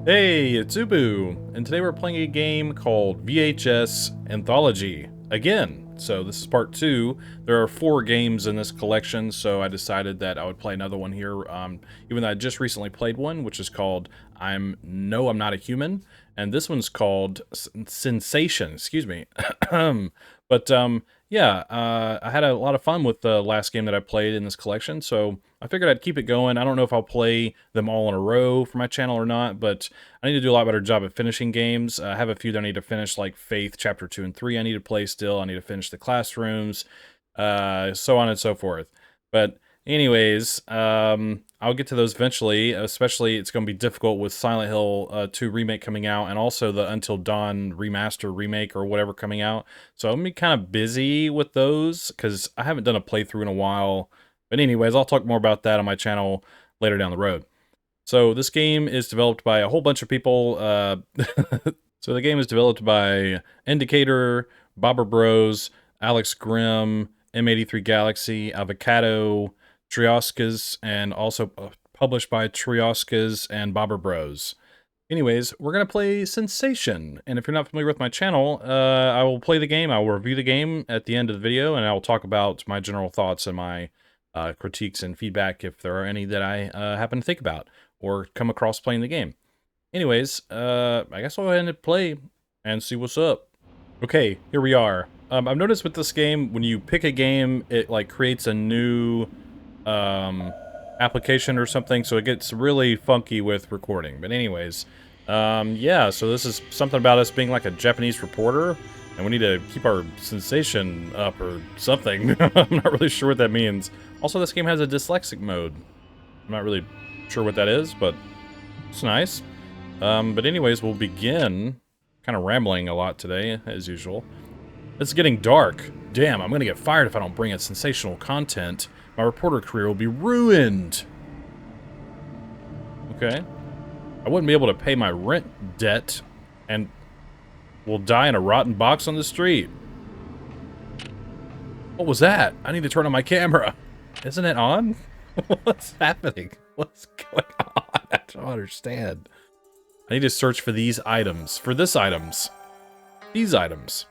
Hey, it's Ubu, and today we're playing a game called VHS Anthology again. So this is part 2. There are 4 games in this collection, so I decided that I would play another one here. Even though I just recently played one, which is called No, I'm Not a Human, and this one's called Sensation. Excuse me. but yeah, I had a lot of fun with the last game that I played in this collection, so I figured I'd keep it going. I don't know if I'll play them all in a row for my channel or not, but I need to do a lot better job at finishing games. I have a few that I need to finish, like Faith Chapter 2 and 3 I need to play still. I need to finish the classrooms, so on and so forth. But anyways, I'll get to those eventually, especially it's going to be difficult with Silent Hill 2 Remake coming out, and also the Until Dawn Remaster Remake or whatever coming out. So I'm going to be kind of busy with those, because I haven't done a playthrough in a while. But anyways, I'll talk more about that on my channel later down the road. So this game is developed by a whole bunch of people. So the game is developed by Indicator, Bobber Bros, Alex Grimm, M83 Galaxy, Avocado, Trioscas, and also published by Trioscas and Bobber Bros. Anyways, we're going to play Sensation, and if you're not familiar with my channel, I will play the game, I will review the game at the end of the video, and I will talk about my general thoughts and my critiques and feedback if there are any that I happen to think about or come across playing the game. Anyways, I guess I'll go ahead and play and see what's up. Okay, here we are. I've noticed with this game, when you pick a game, it like creates a new application or something, so it gets really funky with recording. But anyways, yeah, so this is something about us being like a Japanese reporter, and we need to keep our sensation up or something. I'm not really sure what that means. Also, this game has a dyslexic mode. I'm not really sure what that is, but it's nice. But anyways, we'll begin. Kind of rambling a lot today, as usual. It's getting dark. Damn, I'm gonna get fired if I don't bring in sensational content. My reporter career will be ruined. Okay. I wouldn't be able to pay my rent debt, and will die in a rotten box on the street. What was that? I need to turn on my camera. Isn't it on? What's happening? What's going on? I don't understand. I need to search for these items. For this items. These items.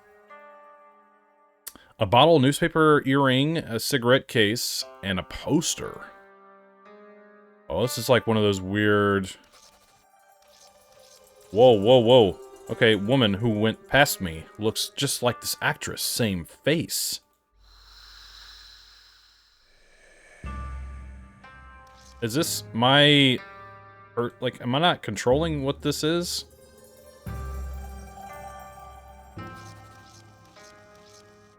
A bottle, newspaper, earring, a cigarette case, and a poster. Oh, this is like one of those weird... Whoa, whoa, whoa. Okay, woman who went past me looks just like this actress. Same face. Is this my... Or, like, am I not controlling what this is?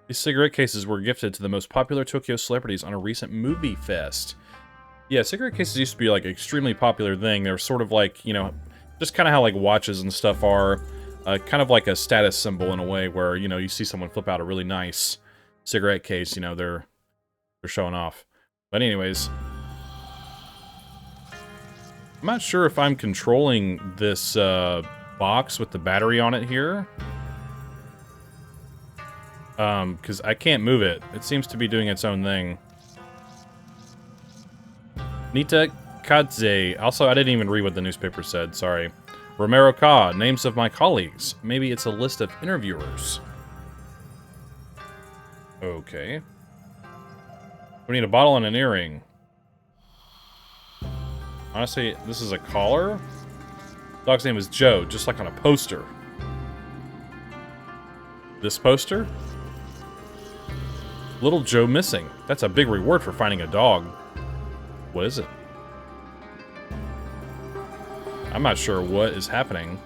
These cigarette cases were gifted to the most popular Tokyo celebrities on a recent movie fest. Yeah, cigarette cases used to be, like, an extremely popular thing. They're sort of like, you know, just kind of how, like, watches and stuff are. Kind of like a status symbol in a way where, you know, you see someone flip out a really nice cigarette case, you know, they're showing off. But anyways... I'm not sure if I'm controlling this box with the battery on it here. Because I can't move it. It seems to be doing its own thing. Nita Kadze. Also, I didn't even read what the newspaper said, sorry. Romero Ka, names of my colleagues. Maybe it's a list of interviewers. Okay. We need a bottle and an earring. Honestly, this is a collar? Dog's name is Joe, just like on a poster. This poster? Little Joe missing. That's a big reward for finding a dog. What is it? I'm not sure what is happening.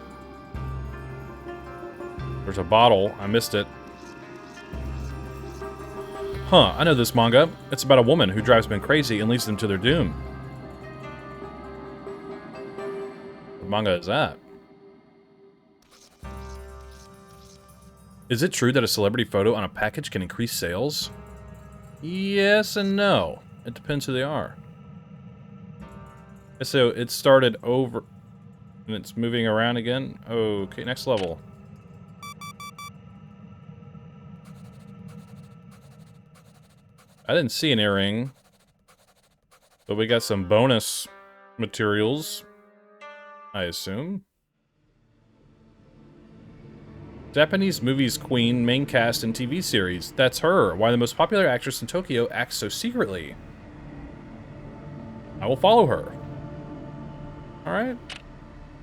There's a bottle. I missed it. Huh, I know this manga. It's about a woman who drives men crazy and leads them to their doom. What manga is that? Is it true that a celebrity photo on a package can increase sales? Yes and no. It depends who they are. So it started over... And it's moving around again? Okay, next level. I didn't see an earring. But we got some bonus materials, I assume. Japanese movies queen, main cast, and TV series. That's her. Why the most popular actress in Tokyo acts so secretly. I will follow her. Alright.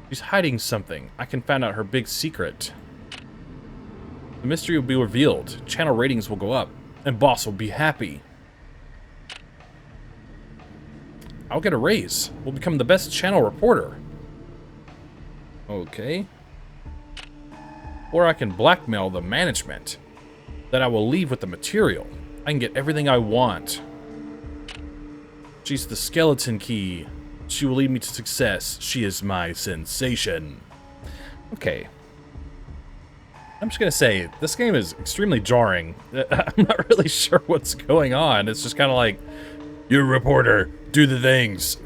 She's hiding something. I can find out her big secret. The mystery will be revealed. Channel ratings will go up. And boss will be happy. I'll get a raise. We'll become the best channel reporter. Okay. Or I can blackmail the management. That I will leave with the material. I can get everything I want. She's the skeleton key. She will lead me to success. She is my sensation. Okay. I'm just gonna say, this game is extremely jarring. I'm not really sure what's going on. It's just kind of like, you're a reporter, do the things.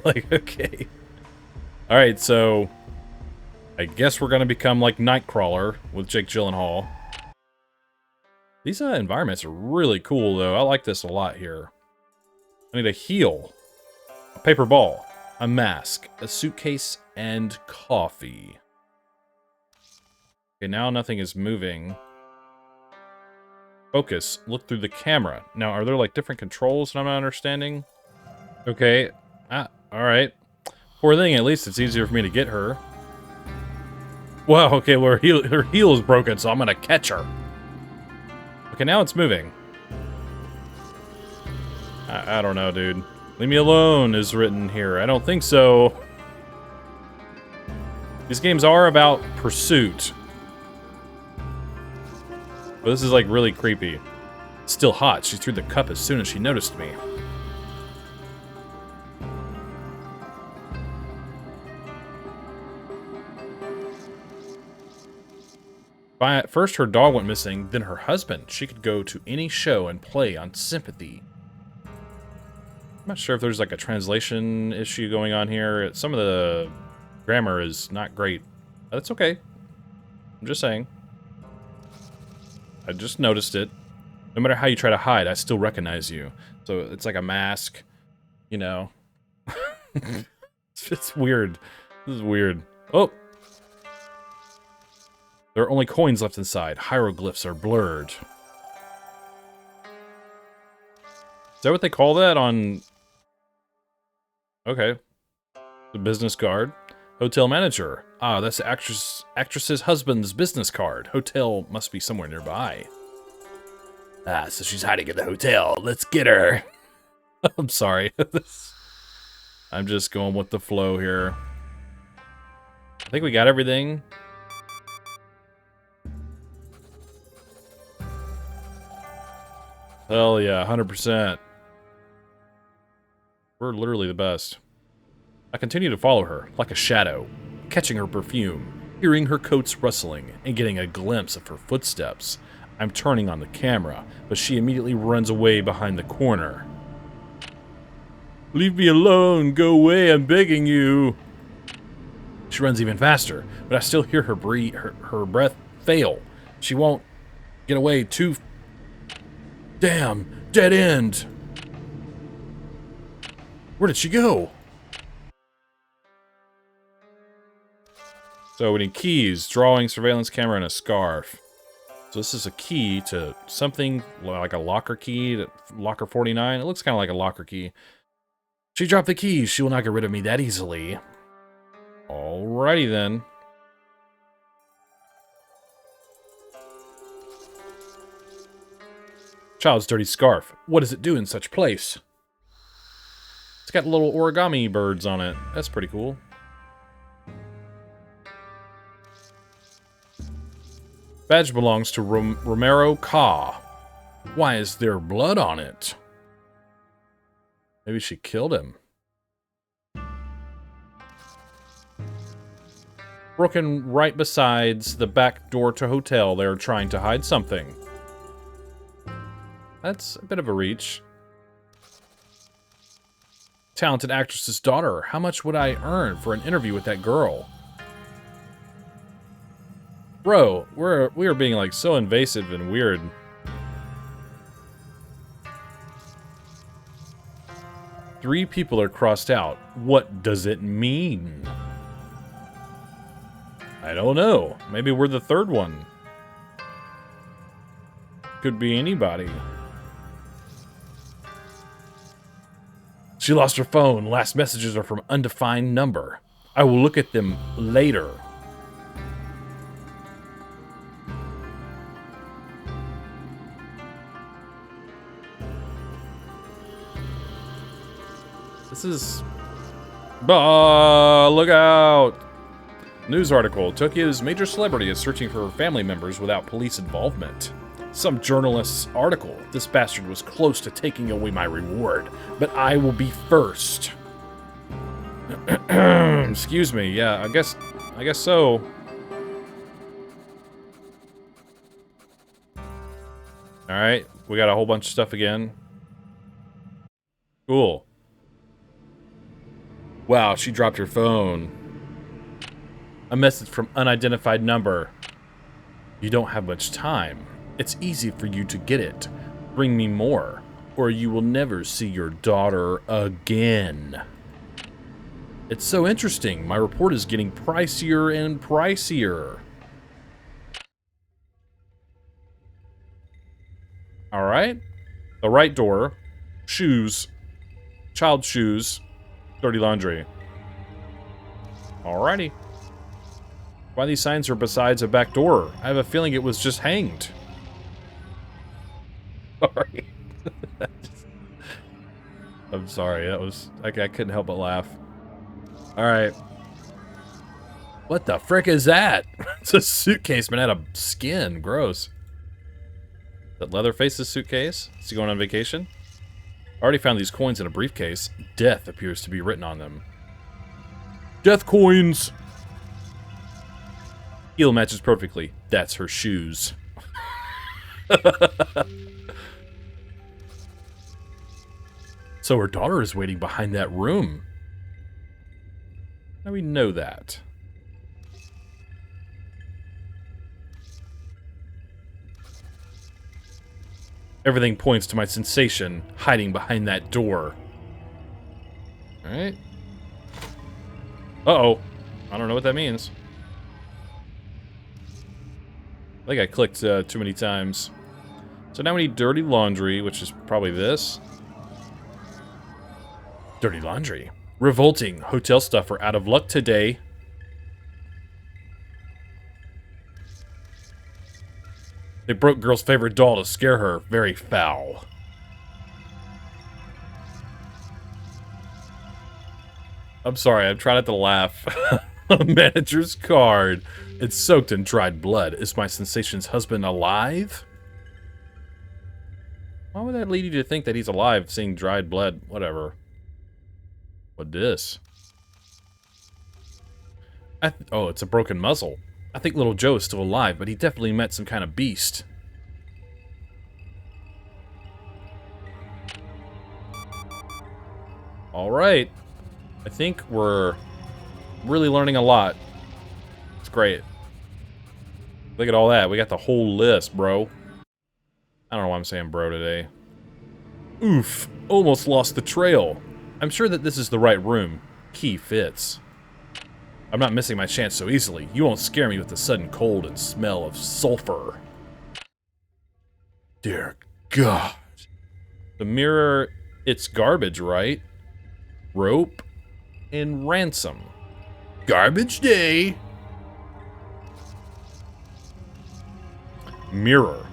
Like, okay. Alright, so I guess we're gonna become like Nightcrawler with Jake Gyllenhaal. These environments are really cool, though. I like this a lot here. I need a heel, a paper ball, a mask, a suitcase, and coffee. Okay, now nothing is moving. Focus. Look through the camera. Now, are there like different controls that I'm not understanding? Okay. Alright. Poor thing, at least it's easier for me to get her. Wow, okay, well, her heel is broken, so I'm gonna catch her. Okay, now it's moving. I don't know, dude. Leave me alone is written here. I don't think so. These games are about pursuit. But this is like really creepy. It's still hot. She threw the cup as soon as she noticed me. At first her dog went missing, then her husband. She could go to any show and play on sympathy. I'm not sure if there's like a translation issue going on here. Some of the grammar is not great. But it's okay. I'm just saying. I just noticed it. No matter how you try to hide, I still recognize you. So it's like a mask, you know. It's weird. This is weird. Oh! There are only coins left inside. Hieroglyphs are blurred. Is that what they call that on... Okay. The business card. Hotel manager. Ah, that's the actress's husband's business card. Hotel must be somewhere nearby. Ah, so she's hiding in the hotel. Let's get her. I'm sorry. I'm just going with the flow here. I think we got everything. Hell yeah, 100%. We're literally the best. I continue to follow her, like a shadow, catching her perfume, hearing her coats rustling, and getting a glimpse of her footsteps. I'm turning on the camera, but she immediately runs away behind the corner. Leave me alone, go away, I'm begging you. She runs even faster, but I still hear her her breath fail. She won't get away too... Damn, dead end. Where did she go? So we need keys, drawing, surveillance camera, and a scarf. So this is a key to something like a locker key, to locker 49. It looks kind of like a locker key. She dropped the keys. She will not get rid of me that easily. Alrighty then. Child's dirty scarf. What does it do in such place? It's got little origami birds on it. That's pretty cool. Badge belongs to Romero Ka. Why is there blood on it? Maybe she killed him. Broken right besides the back door to hotel. They're trying to hide something. That's a bit of a reach. Talented actress's daughter. How much would I earn for an interview with that girl? Bro, we are being like so invasive and weird. Three people are crossed out. What does it mean? I don't know. Maybe we're the third one. Could be anybody. She lost her phone. Last messages are from undefined number. I will look at them later. This is... look out! News article. Tokyo's major celebrity is searching for family members without police involvement. Some journalist's article. This bastard was close to taking away my reward, but I will be first. Excuse me. Yeah, I guess so. Alright, we got a whole bunch of stuff again. Cool. Wow, she dropped her phone. A message from unidentified number. You don't have much time. It's easy for you to get it. Bring me more, or you will never see your daughter again. It's so interesting. My report is getting pricier and pricier. Alright. The right door. Shoes. Child shoes. Dirty laundry. Alrighty. Why these signs are besides a back door? I have a feeling it was just hanged. Sorry. I'm sorry. That was... I couldn't help but laugh. Alright. What the frick is that? It's a suitcase made out of skin. Gross. That Leatherface's suitcase? Is he going on vacation? I already found these coins in a briefcase. Death appears to be written on them. Death coins! Heel matches perfectly. That's her shoes. So her daughter is waiting behind that room. Now we know that. Everything points to my sensation hiding behind that door. Alright. Uh-oh. I don't know what that means. I think I clicked too many times. So now we need dirty laundry, which is probably this. Dirty laundry. Revolting. Hotel stuff are out of luck today. They broke girl's favorite doll to scare her. Very foul. I'm sorry, I'm trying not to laugh. Manager's card. It's soaked in dried blood. Is my sensation's husband alive? Why would that lead you to think that he's alive, seeing dried blood? Whatever. What this? Oh, it's a broken muzzle. I think little Joe is still alive, but he definitely met some kind of beast. Alright. I think we're really learning a lot. It's great. Look at all that. We got the whole list, bro. I don't know why I'm saying bro today. Oof. Almost lost the trail. I'm sure that this is the right room. Key fits. I'm not missing my chance so easily. You won't scare me with the sudden cold and smell of sulfur. Dear God. The mirror, it's garbage, right? Rope and ransom. Garbage day. Mirror.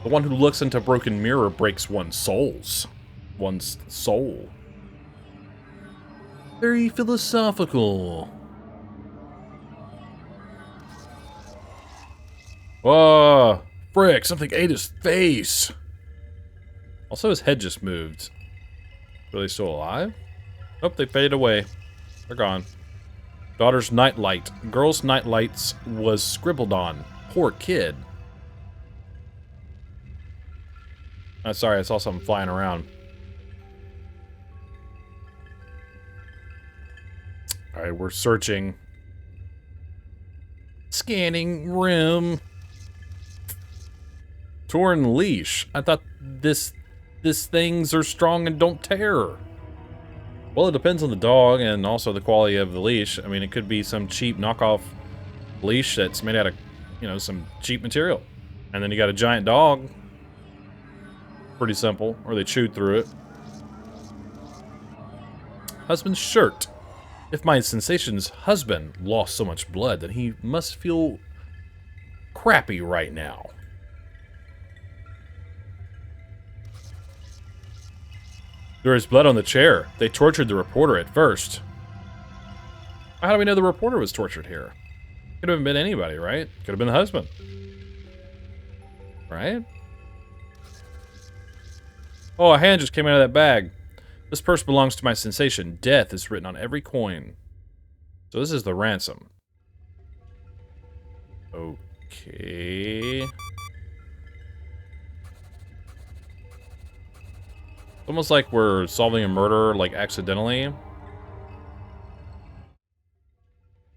The one who looks into a broken mirror breaks one's soul. Very philosophical. Oh, frick, something ate his face. Also, his head just moved. Are they still alive? Nope, they faded away. They're gone. Daughter's nightlight. Girl's nightlights was scribbled on. Poor kid. Oh, sorry, I saw something flying around. Alright, we're searching. Scanning room. Torn leash. I thought this things are strong and don't tear. Well, it depends on the dog and also the quality of the leash. I mean, it could be some cheap knockoff leash that's made out of, you know, some cheap material. And then you got a giant dog. Pretty simple. Or they chewed through it. Husband's shirt. If my Sensation's husband lost so much blood, then he must feel crappy right now. There is blood on the chair. They tortured the reporter at first. How do we know the reporter was tortured here? Could have been anybody, right? Could have been the husband. Right? Oh, a hand just came out of that bag. This purse belongs to my Sensation. Death is written on every coin. So this is the ransom. Okay. Almost like we're solving a murder, like, accidentally.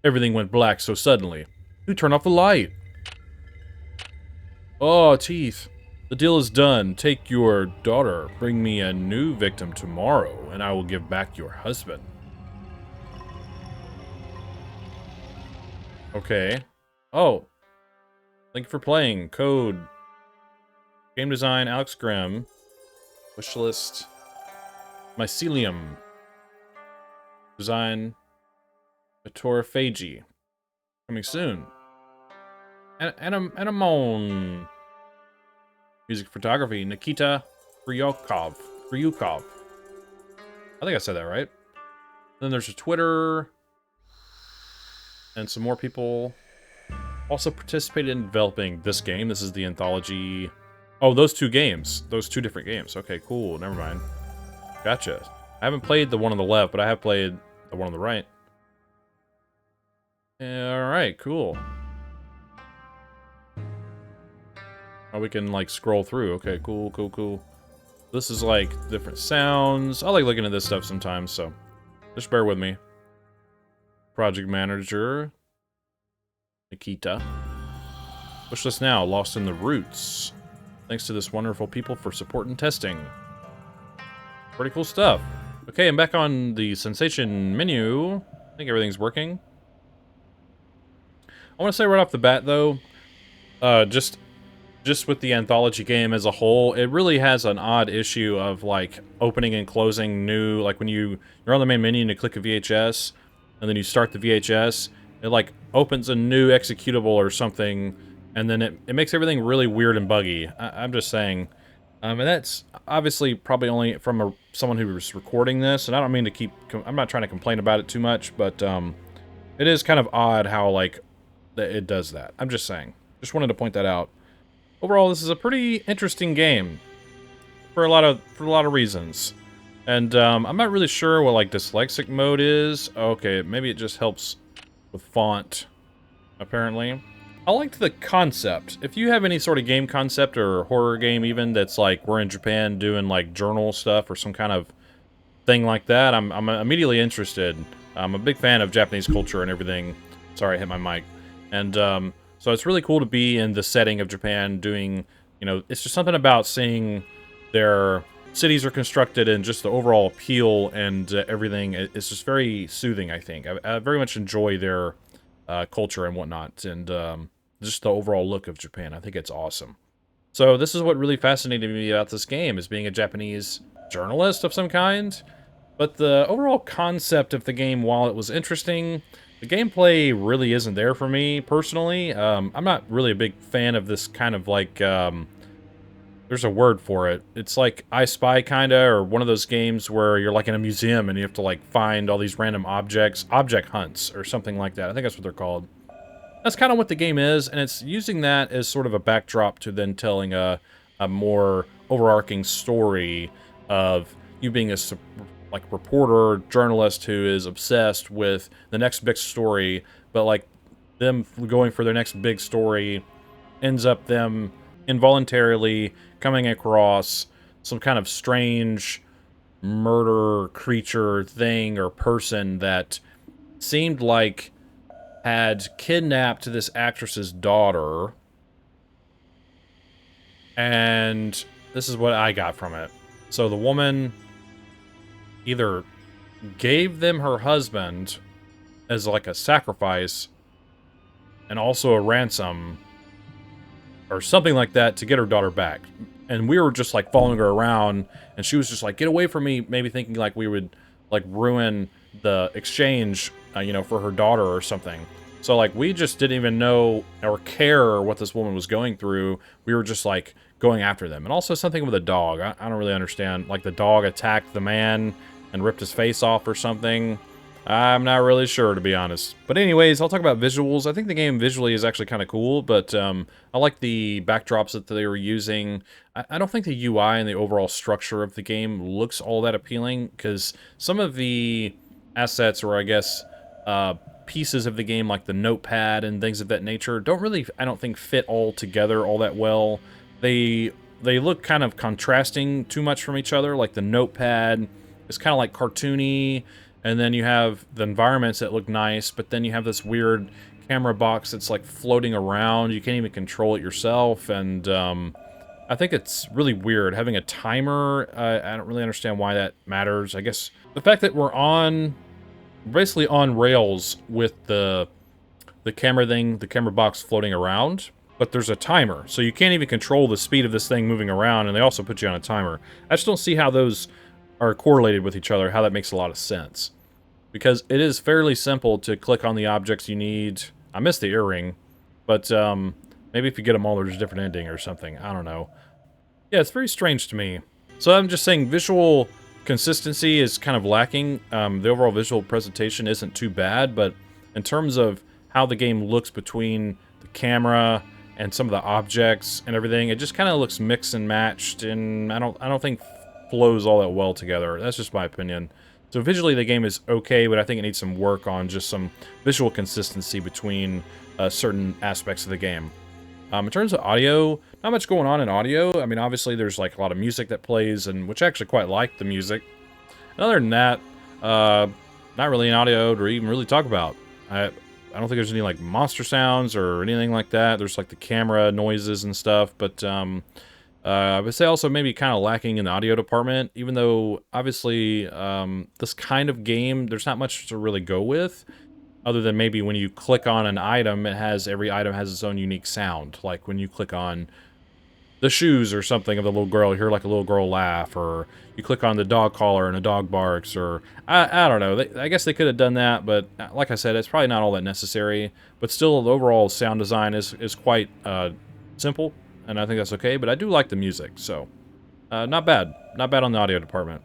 Everything went black so suddenly. Who turned off the light? Oh, teeth. The deal is done. Take your daughter. Bring me a new victim tomorrow, and I will give back your husband. Okay. Oh. Thank you for playing. Code. Game design, Alex Grimm. Wishlist. Mycelium. Design. Autorophagy. Coming soon. Anemone. Music photography. Nikita Kryukov. I think I said that right. Then there's a Twitter. And some more people also participated in developing this game. This is the anthology. Oh, those two games. Those two different games. Okay, cool. Never mind. Gotcha. I haven't played the one on the left, but I have played the one on the right. Alright, cool. Oh, we can, like, scroll through. Okay, cool. This is, like, different sounds. I like looking at this stuff sometimes, so just bear with me. Project manager. Nikita. Wishlist now. Lost in the Roots. Thanks to this wonderful people for support and testing. Pretty cool stuff. Okay, I'm back on the Sensation menu. I think everything's working. I want to say right off the bat, though, just with the anthology game as a whole, it really has an odd issue of, like, opening and closing new, like, when you're on the main menu and you click a VHS, and then you start the VHS, it, like, opens a new executable or something, and then it makes everything really weird and buggy. I'm just saying. And that's obviously probably only from someone who was recording this, and I don't mean to I'm not trying to complain about it too much, but it is kind of odd how, like, it does that. I'm just saying. Just wanted to point that out. Overall, this is a pretty interesting game for a lot of reasons. And I'm not really sure what, like, dyslexic mode is. Okay, maybe it just helps with font, apparently. I liked the concept. If you have any sort of game concept or horror game even that's like we're in Japan doing like journal stuff or some kind of thing like that, I'm immediately interested. I'm a big fan of Japanese culture and everything. Sorry, I hit my mic. And so it's really cool to be in the setting of Japan doing, you know, it's just something about seeing their cities are constructed and just the overall appeal and everything. It's just very soothing, I think. I very much enjoy their culture and whatnot, and just the overall look of Japan. I think it's awesome. So this is what really fascinated me about this game, is being a Japanese journalist of some kind. But the overall concept of the game, while it was interesting, the gameplay really isn't there for me, personally. I'm not really a big fan of this kind of, like, there's a word for it. It's like I Spy, kinda, or one of those games where you're, like, in a museum and you have to, like, find all these random objects. Object hunts, or something like that. I think that's what they're called. That's kind of what the game is, and it's using that as sort of a backdrop to then telling a more overarching story of you being a, like, reporter, journalist who is obsessed with the next big story, but, like, them going for their next big story ends up them involuntarily coming across some kind of strange murder creature thing or person that seemed like had kidnapped this actress's daughter. And this is what I got from it. So the woman either gave them her husband as like a sacrifice, and also a ransom or something like that to get her daughter back. And we were just like following her around, and she was just like, "Get away from me," maybe thinking like we would like ruin the exchange, you know, for her daughter or something. So like we just didn't even know or care what this woman was going through. We were just like going after them. And also something with a dog. I don't really understand. Like the dog attacked the man and ripped his face off or something. I'm not really sure, to be honest. But anyways, I'll talk about visuals. I think the game visually is actually kind of cool, but I like the backdrops that they were using. I don't think the UI and the overall structure of the game looks all that appealing, because some of the assets, or I guess pieces of the game, like the notepad and things of that nature, don't really, I don't think, fit all together all that well. They look kind of contrasting too much from each other. Like the notepad is kind of like cartoony, and then you have the environments that look nice, but then you have this weird camera box that's like floating around. You can't even control it yourself, and I think it's really weird. Having a timer, I don't really understand why that matters. I guess the fact that we're basically on rails with the camera thing, the camera box floating around, but there's a timer, so you can't even control the speed of this thing moving around, and they also put you on a timer. I just don't see how those are correlated with each other, how that makes a lot of sense. Because it is fairly simple to click on the objects you need. I missed the earring, but maybe if you get them all, there's a different ending or something. I don't know. Yeah, it's very strange to me. So I'm just saying visual consistency is kind of lacking. The overall visual presentation isn't too bad, but in terms of how the game looks between the camera and some of the objects and everything, it just kind of looks mixed and matched, and I don't think flows all that well together. That's just my opinion. So visually the game is okay, but I think it needs some work on just some visual consistency between certain aspects of the game. In terms of audio, not much going on in audio. I mean, obviously there's like a lot of music that plays, and which I actually quite like the music. And other than that, not really an audio to even really talk about. I don't think there's any like monster sounds or anything like that. There's like the camera noises and stuff, but I would say also maybe kind of lacking in the audio department, even though obviously this kind of game, there's not much to really go with, other than maybe when you click on an item, every item has its own unique sound. Like when you click on the shoes or something of the little girl, you hear like a little girl laugh, or you click on the dog collar and a dog barks, or I don't know. I guess they could have done that, but like I said, it's probably not all that necessary. But still, the overall sound design is quite simple, and I think that's okay. But I do like the music, so not bad. Not bad on the audio department.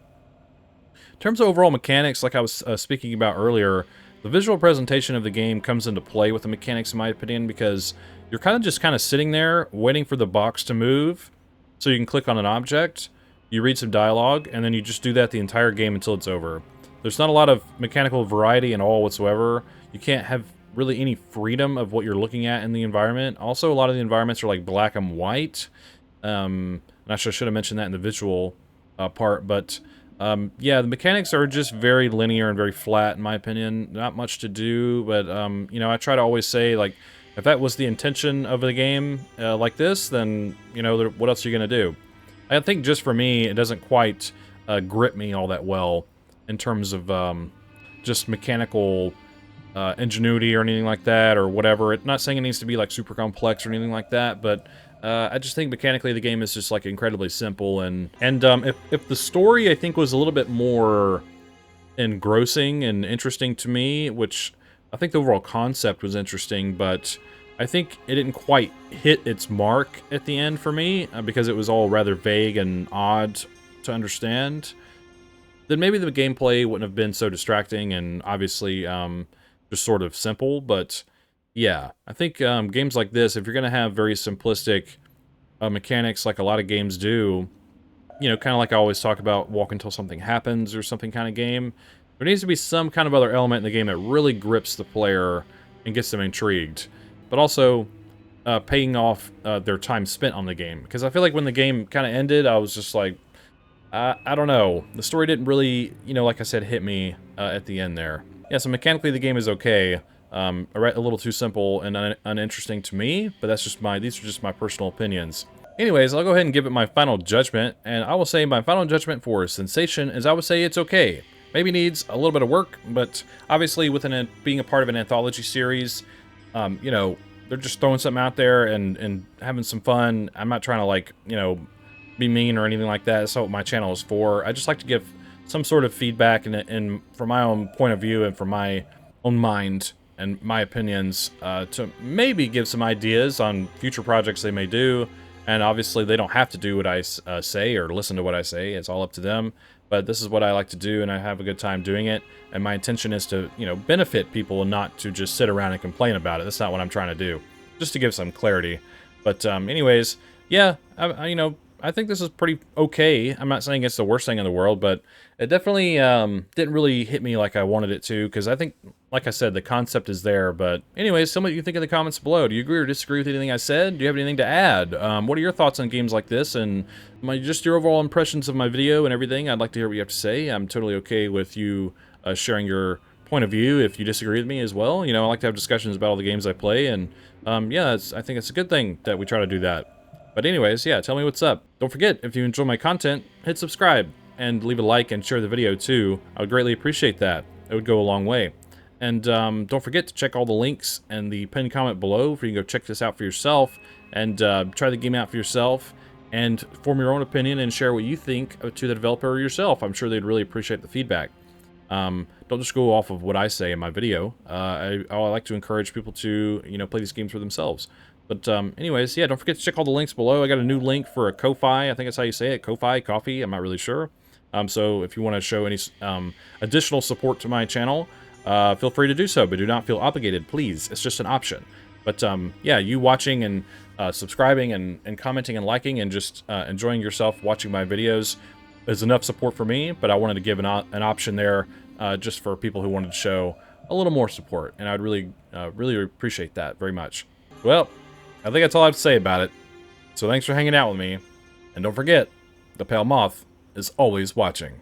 In terms of overall mechanics, like I was speaking about earlier, the visual presentation of the game comes into play with the mechanics, in my opinion, because you're kind of sitting there waiting for the box to move so you can click on an object, you read some dialogue, and then you just do that the entire game until it's over. There's not a lot of mechanical variety at all whatsoever. You can't have really any freedom of what you're looking at in the environment. Also, a lot of the environments are like black and white. And I should have mentioned that in the visual part, but yeah, the mechanics are just very linear and very flat, in my opinion. Not much to do, but you know, I try to always say, like, if that was the intention of the game like this, then, you know, what else are you going to do? I think just for me, it doesn't quite grip me all that well in terms of just mechanical ingenuity or anything like that, or whatever. Not saying it needs to be, like, super complex or anything like that, but I just think mechanically the game is just, like, incredibly simple, and if the story, I think, was a little bit more engrossing and interesting to me, which I think the overall concept was interesting, but I think it didn't quite hit its mark at the end for me, because it was all rather vague and odd to understand, then maybe the gameplay wouldn't have been so distracting and obviously just sort of simple. But yeah, I think games like this, if you're going to have very simplistic mechanics like a lot of games do, you know, kind of like I always talk about walk until something happens or something kind of game, there needs to be some kind of other element in the game that really grips the player and gets them intrigued, but also paying off their time spent on the game. Because I feel like when the game kind of ended, I was just like, I don't know. The story didn't really, you know, like I said, hit me at the end there. Yeah, so mechanically the game is okay. A little too simple and uninteresting to me, but that's just these are just my personal opinions. Anyways, I'll go ahead and give it my final judgment, and I will say my final judgment for Sensation is I would say it's okay. Maybe needs a little bit of work, but obviously with being a part of an anthology series, you know, they're just throwing something out there and having some fun. I'm not trying to, like, you know, be mean or anything like that. That's not what my channel is for. I just like to give some sort of feedback and from my own point of view and from my own mind and my opinions to maybe give some ideas on future projects they may do. And obviously they don't have to do what I say or listen to what I say. It's all up to them. But this is what I like to do, and I have a good time doing it. And my intention is to, you know, benefit people and not to just sit around and complain about it. That's not what I'm trying to do. Just to give some clarity. But anyways, yeah, you know, I think this is pretty okay. I'm not saying it's the worst thing in the world, but it definitely didn't really hit me like I wanted it to, because I think, like I said, the concept is there. But anyways, tell me what you think in the comments below. Do you agree or disagree with anything I said? Do you have anything to add? What are your thoughts on games like this, and just your overall impressions of my video and everything? I'd like to hear what you have to say. I'm totally okay with you sharing your point of view if you disagree with me as well. You know, I like to have discussions about all the games I play, and yeah, I think it's a good thing that we try to do that. But anyways, yeah, tell me what's up. Don't forget, if you enjoy my content, hit subscribe and leave a like and share the video too. I would greatly appreciate that. It would go a long way. And don't forget to check all the links and the pinned comment below for you can go check this out for yourself and try the game out for yourself and form your own opinion and share what you think to the developer or yourself. I'm sure they'd really appreciate the feedback. Don't just go off of what I say in my video. I like to encourage people to, you know, play these games for themselves. But anyways, yeah, don't forget to check all the links below. I got a new link for a Ko-Fi. I think that's how you say it. Ko-Fi, coffee. I'm not really sure. So if you want to show any additional support to my channel, feel free to do so. But do not feel obligated, please. It's just an option. But yeah, you watching and subscribing and commenting and liking and just enjoying yourself watching my videos is enough support for me. But I wanted to give an option there just for people who wanted to show a little more support. And I'd really, really appreciate that very much. Well, I think that's all I have to say about it. So thanks for hanging out with me. And don't forget, the pale moth is always watching.